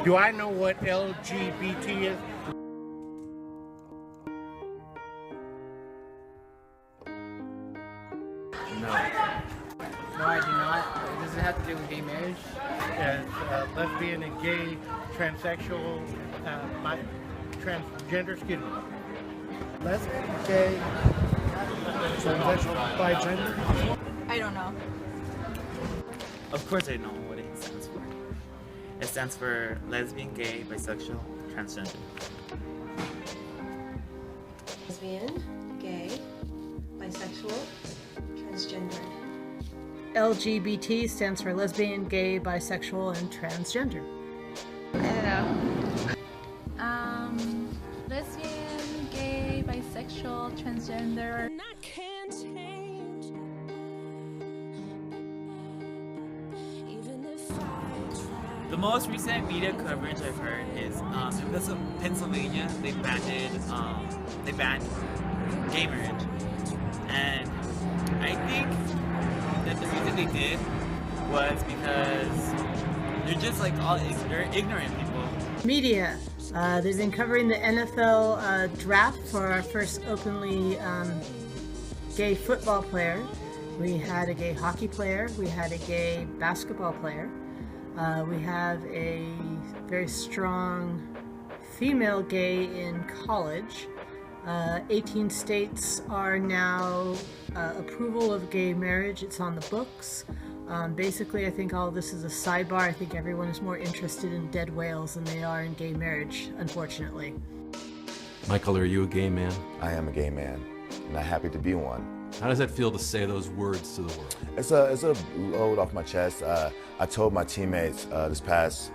Do I know what LGBT is? No, I do not. Does it have to do with gay marriage? As lesbian and gay, transsexual, transgender, excuse me. Lesbian, gay, transsexual, bigender. I don't know. Of course I know what it stands for. It stands for lesbian, gay, bisexual, transgender. Lesbian, gay, bisexual, transgender. LGBT stands for lesbian, gay, bisexual, and transgender. I don't know. Lesbian, gay, bisexual, transgender. The most recent media coverage I've heard is in Pennsylvania they banned gay marriage, and I think that the reason they did was because they're just like they're ignorant people. Media. They've been covering the NFL draft for our first openly gay football player. We had a gay hockey player. We had a gay basketball player. We have a very strong female gay in college. 18 states are now approval of gay marriage. It's on the books. Basically, I think all of this is a sidebar. I think everyone is more interested in dead whales than they are in gay marriage, unfortunately. Michael, are you a gay man? I am a gay man, and I'm happy to be one. How does that feel to say those words to the world? It's a load off my chest. I told my teammates this past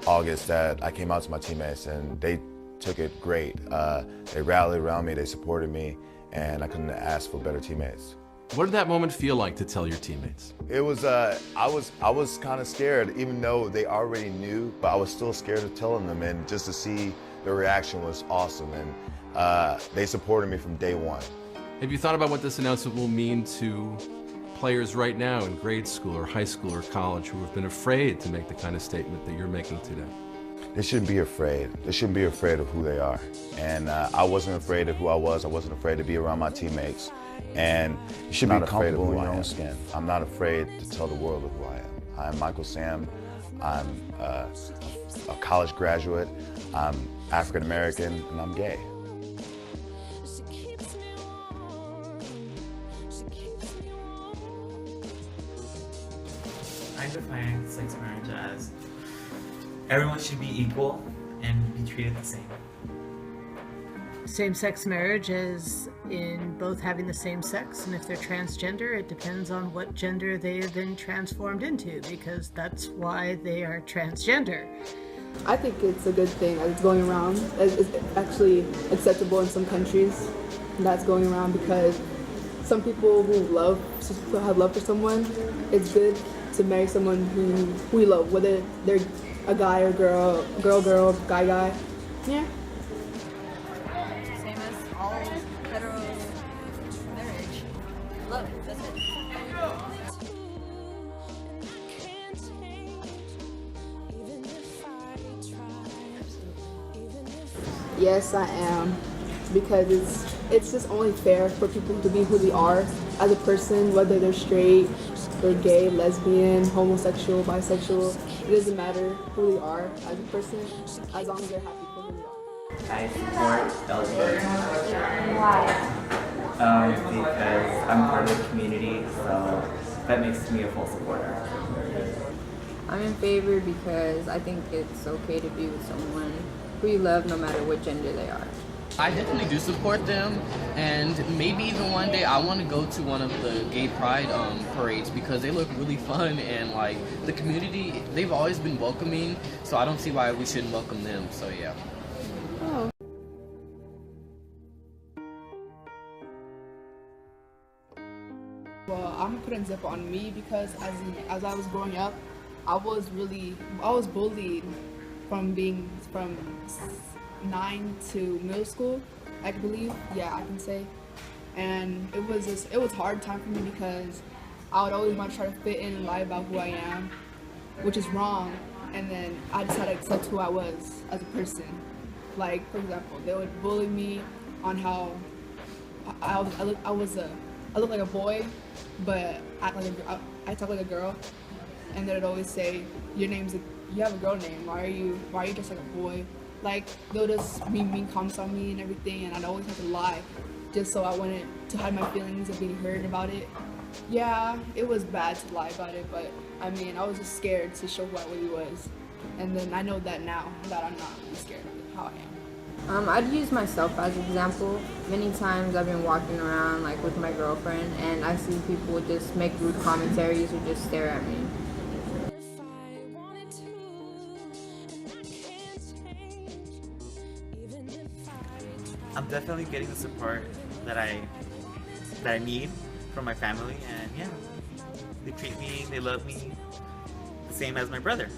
August that I came out to my teammates, and they took it great. They rallied around me, they supported me, and I couldn't ask for better teammates. What did that moment feel like to tell your teammates? It was, I was kind of scared, even though they already knew, but I was still scared of telling them, and just to see the reaction was awesome, and they supported me from day one. Have you thought about what this announcement will mean to players right now in grade school or high school or college who have been afraid to make the kind of statement that you're making today? They shouldn't be afraid. They shouldn't be afraid of who they are. And I wasn't afraid of who I was. I wasn't afraid to be around my teammates. And you should be comfortable in your own skin. I'm not afraid to tell the world of who I am. I'm Michael Sam. I'm a college graduate. I'm African American, and I'm gay. I define sex marriage as everyone should be equal and be treated the same. Same-sex marriage is in both having the same sex, and if they're transgender, it depends on what gender they have been transformed into, because that's why they are transgender. I think it's a good thing that it's going around. It's actually acceptable in some countries that's going around, because some people who have love for someone, it's good to marry someone who you love, whether they're a guy or girl, guy. Yeah. Same as all hetero marriage. Love, that's it. Yes, I am, because it's just only fair for people to be who they are as a person, whether they're straight, or gay, lesbian, homosexual, bisexual. It doesn't matter who they are as a person, as long as they're happy for who they are. I support LGBT. Why? Because I'm part of the community, so that makes me a full supporter. I'm in favor because I think it's okay to be with someone who you love no matter what gender they are. I definitely do support them, and maybe even one day I want to go to one of the gay pride parades, because they look really fun, and like the community, they've always been welcoming, so I don't see why we shouldn't welcome them, so yeah. Oh. Well, I'm gonna put a zip on me, because as I was growing up, I was bullied from 9 to middle school, I believe. Yeah, I can say. And it was a hard time for me, because I would always want to try to fit in and lie about who I am, which is wrong. and then I just had to accept who I was as a person. Like, for example, they would bully me on how I look like a boy, but I talk like a girl, and they'd always say, you have a girl name, why are you just like a boy? Like, they'll just be mean comments on me and everything, and I'd always have to lie just so I wanted to hide my feelings of being hurt about it. Yeah, it was bad to lie about it, but I mean, I was just scared to show who I really was. And then I know that now, that I'm not really scared of how I am. I'd use myself as an example. Many times I've been walking around like with my girlfriend and I see people just make rude commentaries or just stare at me. I'm definitely getting the support that I need from my family, and yeah, they treat me, they love me the same as my brother.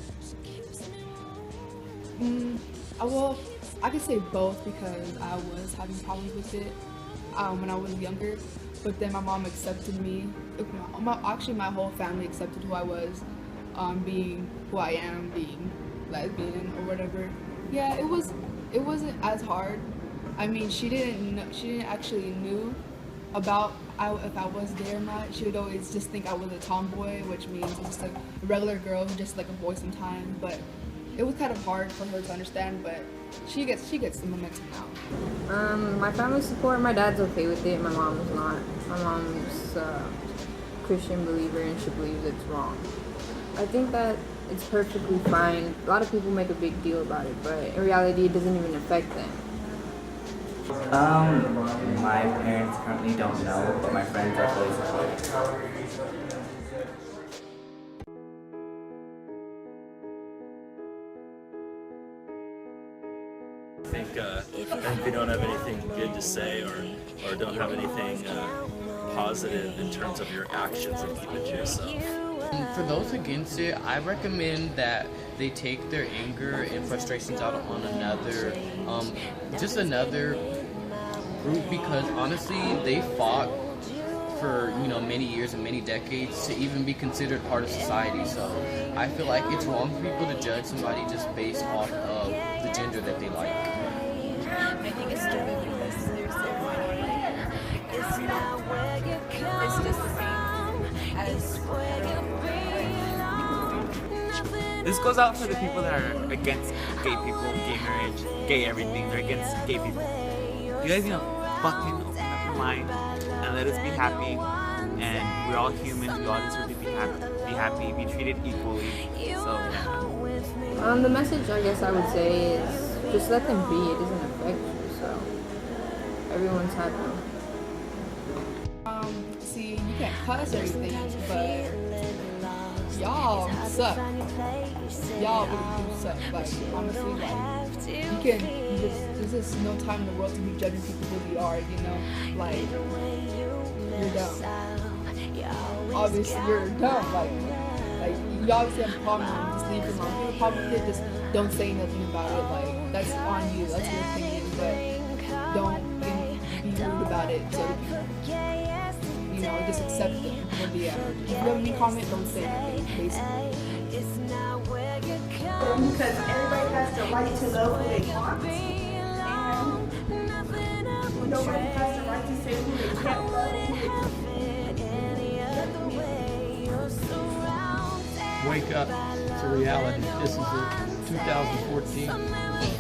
Well, I could say both because I was having problems with it when I was younger, but then my mom accepted me. Actually, my whole family accepted who I was, being who I am, being lesbian or whatever. Yeah, it wasn't as hard. I mean, she didn't actually knew about if I was gay or not. She would always just think I was a tomboy, which means just like a regular girl who just like a boy sometimes. But it was kind of hard for her to understand. But she gets the momentum now. My family support. My dad's okay with it. My mom's not. My mom's a Christian believer and she believes it's wrong. I think that it's perfectly fine. A lot of people make a big deal about it, but in reality, it doesn't even affect them. My parents currently don't know, but my friends are fully supportive. I think we don't have anything good to say or don't have anything positive in terms of your actions, and keep it to yourself. For those against it, I recommend that they take their anger and frustrations out on another group, because honestly, they fought for many years and many decades to even be considered part of society. So I feel like it's wrong for people to judge somebody just based off of the gender that they like. I think it's stupid because there's a minority. It's just the same as This goes out for the people that are against gay people, gay marriage, gay everything. They're against gay people. You guys fucking open up your mind and let us be happy. And we're all humans. We all deserve to be happy, be treated equally. So yeah. The message I guess I would say is just let them be. It doesn't affect you, so everyone's happy. See, you can't cuss or anything, but y'all suck. Y'all really do suck. Like, honestly, like, there's just no time in the world to be judging people who they are, Like, you're dumb. Obviously, you're dumb. Like you obviously have a problem, just leave it alone. If you have a problem with it, just don't say nothing about it. Like, that's on you, that's your opinion, but don't be rude about it so you just accept it when they if you have any comment, don't say anything, basically. Because everybody has the right to love who they want. And nobody has the right to say who they can't love. Wake up to reality. This is 2014.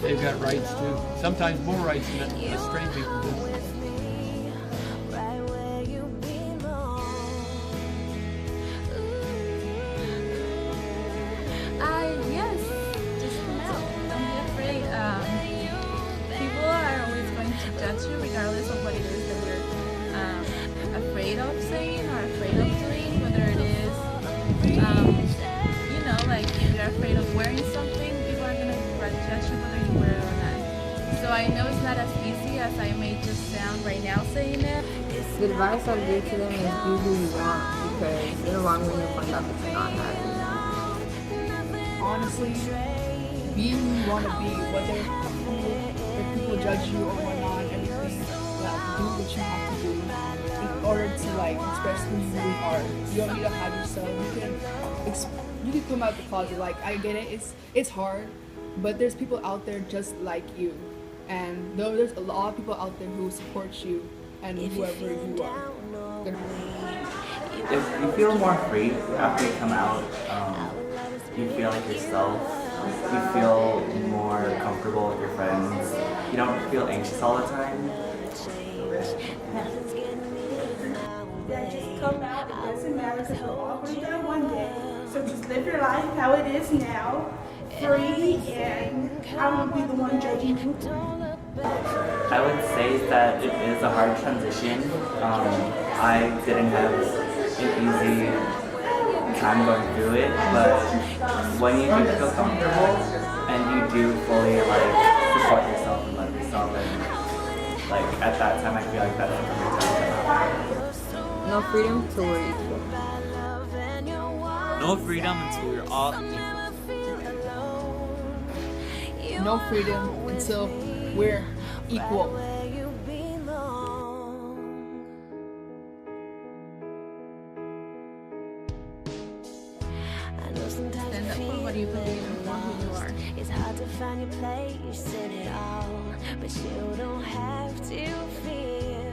They've got rights too. Sometimes more rights than the straight people do. Yes, just come out. Don't be afraid. People are always going to judge you regardless of what it is that you're afraid of saying or afraid of doing, whether it is, like if you're afraid of wearing something, people are going to judge you whether you wear it or not. So I know it's not as easy as I may just sound right now saying it. The advice I'd give to them is do who you want, because in the long run you'll find out that you're not happy. Honestly, be who you want to be, whether if people judge you or whatnot, everything, do what you have to do in order to express who you really are. You don't need to hide yourself. You you can come out the closet. Like, I get it, it's hard, but there's people out there just like you, and there's a lot of people out there who support you and whoever you are. If you feel more free after you come out, you feel like yourself. You feel more comfortable with your friends. You don't feel anxious all the time. Yeah, just come out. It doesn't matter because we're all going to die one day. So just live your life how it is now, free, and I won't be the one judging you. I would say that it is a hard transition. I didn't have an easy time going through it, but when you do feel comfortable and you do fully like support yourself and love yourself, and like at that time I feel like that's a good time. No freedom till we're equal. No freedom until we're all equal. No freedom until we're equal. Stand up for what you believe and for who you are. It's hard to find your place in it all, but you don't have to feel